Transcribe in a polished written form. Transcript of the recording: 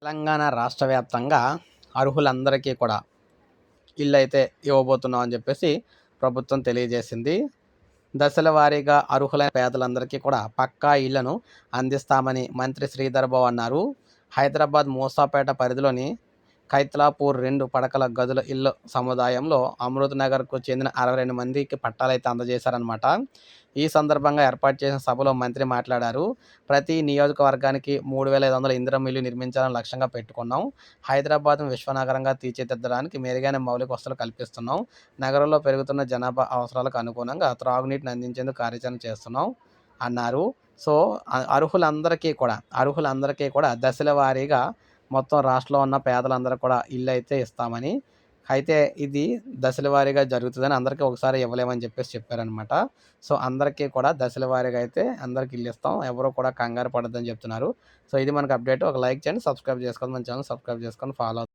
తెలంగాణ రాష్ట్ర వ్యాప్తంగా అర్హులందరికీ కూడా ఇల్లు అయితే ఇవ్వబోతున్నాం అని చెప్పేసి ప్రభుత్వం తెలియజేసింది. దశల వారీగా అర్హులైన పేదలందరికీ కూడా పక్కా ఇళ్లను అందిస్తామని మంత్రి శ్రీధర్ బాబు అన్నారు. హైదరాబాద్ మూసాపేట పరిధిలోని ఖైతలాపూర్ 2 పడకల గదుల ఇళ్ల సముదాయంలో అమృత్ నగర్కు చెందిన 62 మందికి పట్టాలైతే అందజేశారనమాట. ఈ సందర్భంగా ఏర్పాటు చేసిన సభలో మంత్రి మాట్లాడారు. ప్రతి నియోజకవర్గానికి 3,500 ఇందిరమ్మ ఇళ్లు నిర్మించాలని లక్ష్యంగా పెట్టుకున్నాం. హైదరాబాద్ను విశ్వనగరంగా తీర్చిదిద్దడానికి మెరుగైన మౌలిక వసతులు కల్పిస్తున్నాం. నగరంలో పెరుగుతున్న జనాభా అవసరాలకు అనుగుణంగా త్రాగునీటిని అందించేందుకు కార్యాచరణ చేస్తున్నాం అన్నారు. సో అర్హులందరికీ కూడా దశల వారీగా మొత్తం రాష్ట్రంలో ఉన్న పేదలందరూ కూడా ఇల్లు అయితే ఇస్తామని, అయితే ఇది దశల వారీగా జరుగుతుందని, అందరికీ ఒకసారి ఇవ్వలేమని చెప్పేసి చెప్పారనమాట. సో అందరికీ కూడా దశల వారీగా అయితే అందరికి ఇల్లు ఇస్తాం, ఎవరు కూడా కంగారు పడొద్దని చెప్తున్నారు. సో ఇది మనకు అప్డేట్. ఒక లైక్ చేయండి, సబ్స్క్రైబ్ చేసుకోండి, మన ఛానల్ సబ్స్క్రైబ్ చేసుకొని ఫాలో